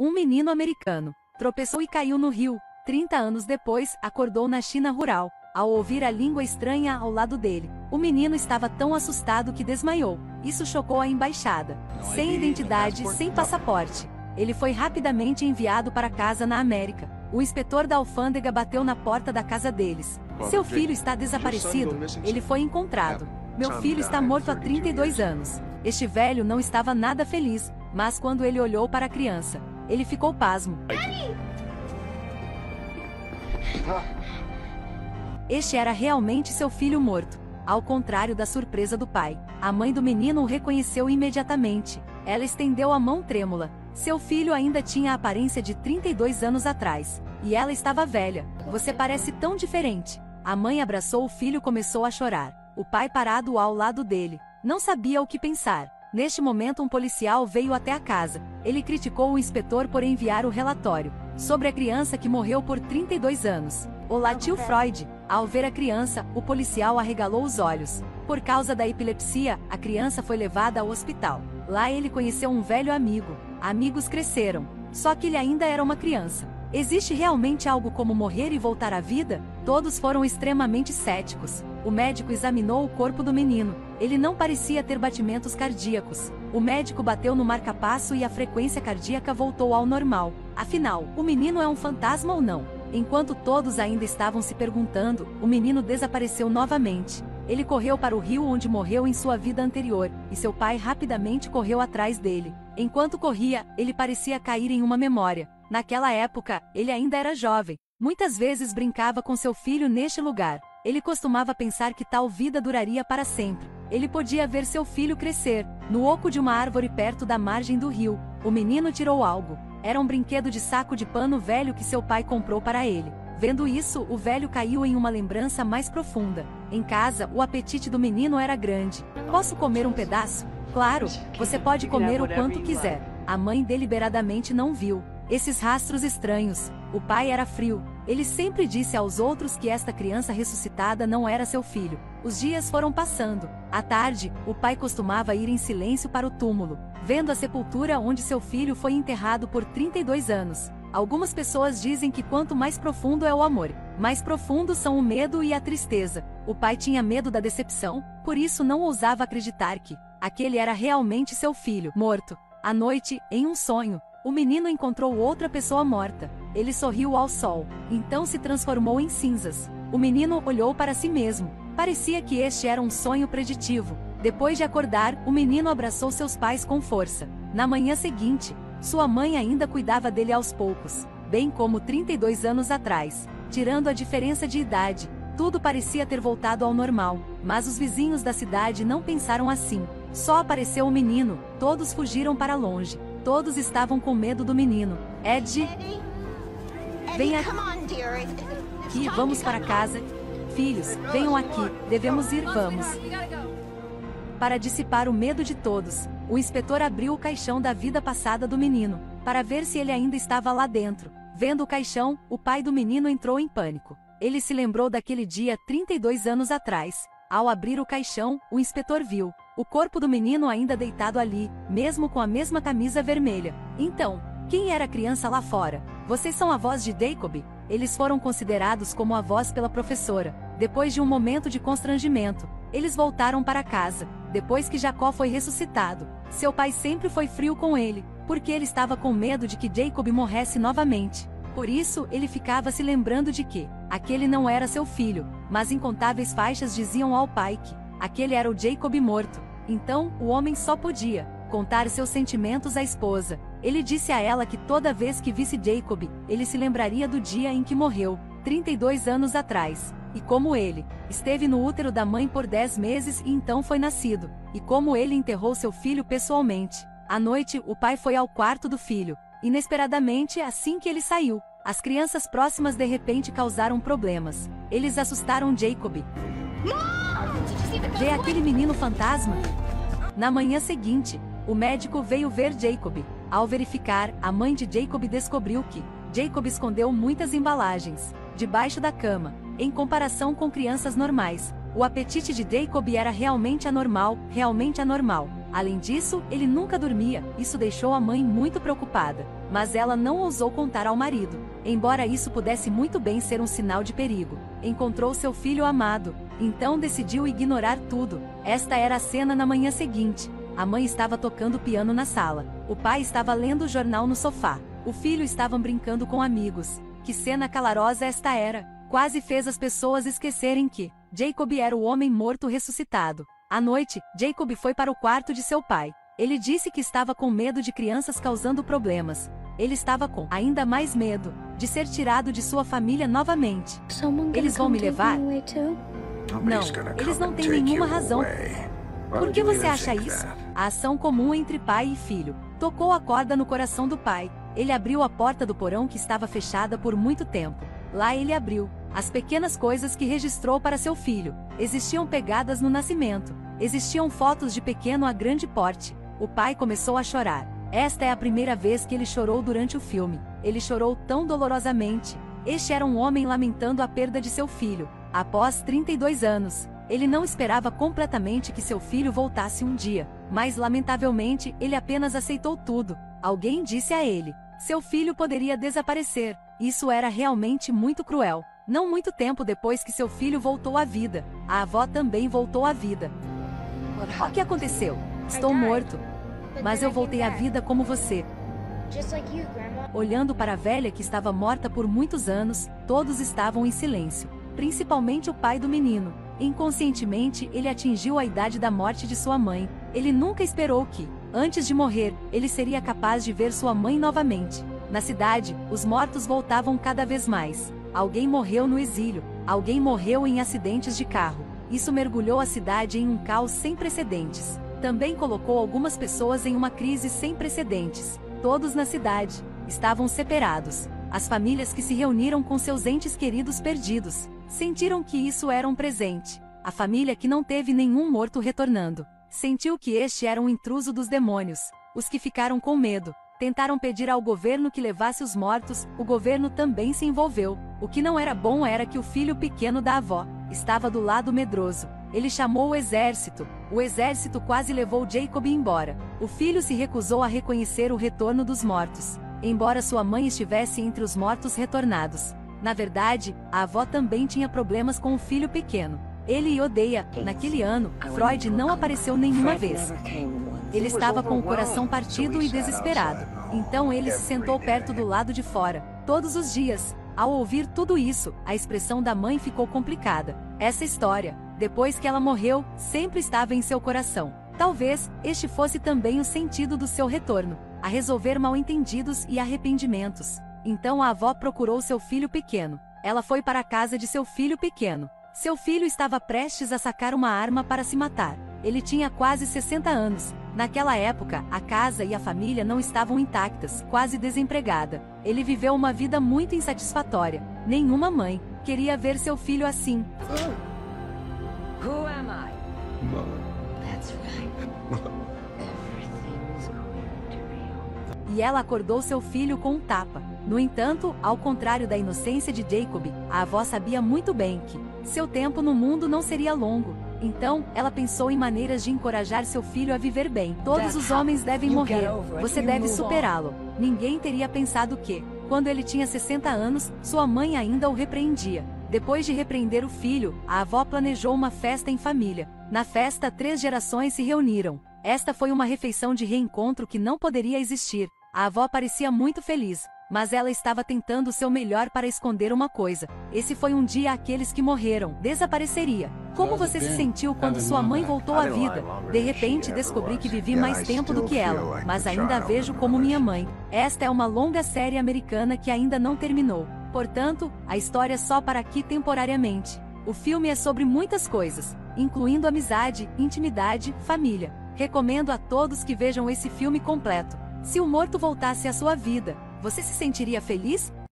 Um menino americano tropeçou e caiu no rio. 30 anos depois, acordou na China rural, ao ouvir a língua estranha ao lado dele. O menino estava tão assustado que desmaiou. Isso chocou a embaixada. Sem identidade, sem passaporte. Ele foi rapidamente enviado para casa na América. O inspetor da alfândega bateu na porta da casa deles. Seu filho está desaparecido. Ele foi encontrado. Meu filho está morto há 32 anos. Este velho não estava nada feliz, mas quando ele olhou para a criança, ele ficou pasmo. Este era realmente seu filho morto. Ao contrário da surpresa do pai, a mãe do menino o reconheceu imediatamente. Ela estendeu a mão trêmula. Seu filho ainda tinha a aparência de 32 anos atrás. E ela estava velha. Você parece tão diferente. A mãe abraçou o filho e começou a chorar. O pai parado ao lado dele. Não sabia o que pensar. Neste momento um policial veio até a casa. Ele criticou o inspetor por enviar o relatório sobre a criança que morreu por 32 anos. Olá, tio Freud. Ao ver a criança, o policial arregalou os olhos. Por causa da epilepsia, a criança foi levada ao hospital. Lá ele conheceu um velho amigo. Amigos cresceram. Só que ele ainda era uma criança. Existe realmente algo como morrer e voltar à vida? Todos foram extremamente céticos. O médico examinou o corpo do menino. Ele não parecia ter batimentos cardíacos. O médico bateu no marca-passo e a frequência cardíaca voltou ao normal. Afinal, o menino é um fantasma ou não? Enquanto todos ainda estavam se perguntando, o menino desapareceu novamente. Ele correu para o rio onde morreu em sua vida anterior, e seu pai rapidamente correu atrás dele. Enquanto corria, ele parecia cair em uma memória. Naquela época, ele ainda era jovem. Muitas vezes brincava com seu filho neste lugar. Ele costumava pensar que tal vida duraria para sempre. Ele podia ver seu filho crescer, no oco de uma árvore perto da margem do rio. O menino tirou algo. Era um brinquedo de saco de pano velho que seu pai comprou para ele. Vendo isso, o velho caiu em uma lembrança mais profunda. Em casa, o apetite do menino era grande. Posso comer um pedaço? Claro, você pode comer o quanto quiser. A mãe deliberadamente não viu esses rastros estranhos. O pai era frio. Ele sempre disse aos outros que esta criança ressuscitada não era seu filho. Os dias foram passando. À tarde, o pai costumava ir em silêncio para o túmulo, vendo a sepultura onde seu filho foi enterrado por 32 anos. Algumas pessoas dizem que quanto mais profundo é o amor, mais profundos são o medo e a tristeza. O pai tinha medo da decepção, por isso não ousava acreditar que aquele era realmente seu filho, morto. À noite, em um sonho, o menino encontrou outra pessoa morta. Ele sorriu ao sol, então se transformou em cinzas. O menino olhou para si mesmo. Parecia que este era um sonho preditivo. Depois de acordar, o menino abraçou seus pais com força. Na manhã seguinte, sua mãe ainda cuidava dele aos poucos, bem como 32 anos atrás. Tirando a diferença de idade, tudo parecia ter voltado ao normal. Mas os vizinhos da cidade não pensaram assim. Só apareceu o menino, todos fugiram para longe. Todos estavam com medo do menino. Ed, vem aqui, vamos para casa. Filhos, venham aqui, devemos ir, vamos. Para dissipar o medo de todos, o inspetor abriu o caixão da vida passada do menino, para ver se ele ainda estava lá dentro. Vendo o caixão, o pai do menino entrou em pânico. Ele se lembrou daquele dia 32 anos atrás. Ao abrir o caixão, o inspetor viu o corpo do menino ainda deitado ali, mesmo com a mesma camisa vermelha. Então, quem era a criança lá fora? Vocês são avós de Jacob? Eles foram considerados como avós pela professora. Depois de um momento de constrangimento, eles voltaram para casa. Depois que Jacó foi ressuscitado, seu pai sempre foi frio com ele, porque ele estava com medo de que Jacob morresse novamente. Por isso, ele ficava se lembrando de que aquele não era seu filho, mas incontáveis faixas diziam ao pai que aquele era o Jacob morto. Então, o homem só podia contar seus sentimentos à esposa. Ele disse a ela que toda vez que visse Jacob, ele se lembraria do dia em que morreu, 32 anos atrás. E como ele esteve no útero da mãe por 10 meses e então foi nascido. E como ele enterrou seu filho pessoalmente. À noite, o pai foi ao quarto do filho. Inesperadamente, assim que ele saiu, as crianças próximas de repente causaram problemas. Eles assustaram Jacob. Vê aquele menino fantasma? Na manhã seguinte, o médico veio ver Jacob. Ao verificar, a mãe de Jacob descobriu que Jacob escondeu muitas embalagens debaixo da cama. Em comparação com crianças normais, o apetite de Jacob era realmente anormal, realmente anormal. Além disso, ele nunca dormia. Isso deixou a mãe muito preocupada. mas ela não ousou contar ao marido, embora isso pudesse muito bem ser um sinal de perigo. Encontrou seu filho amado, então decidiu ignorar tudo. Esta era a cena na manhã seguinte. A mãe estava tocando piano na sala. O pai estava lendo o jornal no sofá. O filho estava brincando com amigos. Que cena calorosa esta era! Quase fez as pessoas esquecerem que Jacob era o homem morto ressuscitado. À noite, Jacob foi para o quarto de seu pai. Ele disse que estava com medo de crianças causando problemas. Ele estava com ainda mais medo de ser tirado de sua família novamente. Eles vão me levar? Não, eles não têm nenhuma razão. Por que você acha isso? A ação comum entre pai e filho tocou a corda no coração do pai. Ele abriu a porta do porão que estava fechada por muito tempo. Lá ele abriu as pequenas coisas que registrou para seu filho. Existiam pegadas no nascimento. Existiam fotos de pequeno a grande porte. O pai começou a chorar. Esta é a primeira vez que ele chorou durante o filme. Ele chorou tão dolorosamente. Este era um homem lamentando a perda de seu filho. Após 32 anos, ele não esperava completamente que seu filho voltasse um dia, mas lamentavelmente ele apenas aceitou tudo. Alguém disse a ele: seu filho poderia desaparecer. Isso era realmente muito cruel. Não muito tempo depois que seu filho voltou à vida, a avó também voltou à vida. O que aconteceu? Estou morto. Mas eu voltei à vida como você. Olhando para a velha que estava morta por muitos anos, todos estavam em silêncio, principalmente o pai do menino. Inconscientemente, ele atingiu a idade da morte de sua mãe. Ele nunca esperou que, antes de morrer, ele seria capaz de ver sua mãe novamente. Na cidade, os mortos voltavam cada vez mais. Alguém morreu no exílio, alguém morreu em acidentes de carro. Isso mergulhou a cidade em um caos sem precedentes. Também colocou algumas pessoas em uma crise sem precedentes. Todos na cidade estavam separados. As famílias que se reuniram com seus entes queridos perdidos sentiram que isso era um presente. A família que não teve nenhum morto retornando sentiu que este era um intruso dos demônios. Os que ficaram com medo tentaram pedir ao governo que levasse os mortos. O governo também se envolveu. O que não era bom era que o filho pequeno da avó estava do lado medroso. Ele chamou o exército. O exército quase levou Jacob embora. O filho se recusou a reconhecer o retorno dos mortos, embora sua mãe estivesse entre os mortos retornados. Na verdade, a avó também tinha problemas com o filho pequeno. Ele odeia. Naquele ano, Freud não apareceu nenhuma vez. Ele estava com o coração partido e desesperado. Então ele se sentou perto do lado de fora, todos os dias. Ao ouvir tudo isso, a expressão da mãe ficou complicada. Essa história, depois que ela morreu, sempre estava em seu coração. Talvez este fosse também o sentido do seu retorno, a resolver mal-entendidos e arrependimentos. Então a avó procurou seu filho pequeno. Ela foi para a casa de seu filho pequeno. Seu filho estava prestes a sacar uma arma para se matar. Ele tinha quase 60 anos. Naquela época, a casa e a família não estavam intactas, quase desempregada. Ele viveu uma vida muito insatisfatória. Nenhuma mãe queria ver seu filho assim. Who am I? Mother. That's right. Everything's going to be. E ela acordou seu filho com um tapa. No entanto, ao contrário da inocência de Jacob, a avó sabia muito bem que seu tempo no mundo não seria longo. Então, ela pensou em maneiras de encorajar seu filho a viver bem. Todos os homens devem morrer. Você deve superá-lo. Ninguém teria pensado que, quando ele tinha 60 anos, sua mãe ainda o repreendia. Depois de repreender o filho, a avó planejou uma festa em família. Na festa, 3 gerações se reuniram. Esta foi uma refeição de reencontro que não poderia existir. A avó parecia muito feliz, mas ela estava tentando o seu melhor para esconder uma coisa. Esse foi um dia aqueles que morreram desapareceria. Como você se sentiu quando sua mãe voltou à vida? De repente descobri que vivi mais tempo do que ela, mas ainda a vejo como minha mãe. Esta é uma longa série americana que ainda não terminou. Portanto, a história só para aqui temporariamente. O filme é sobre muitas coisas, incluindo amizade, intimidade, família. Recomendo a todos que vejam esse filme completo. Se o morto voltasse à sua vida, você se sentiria feliz?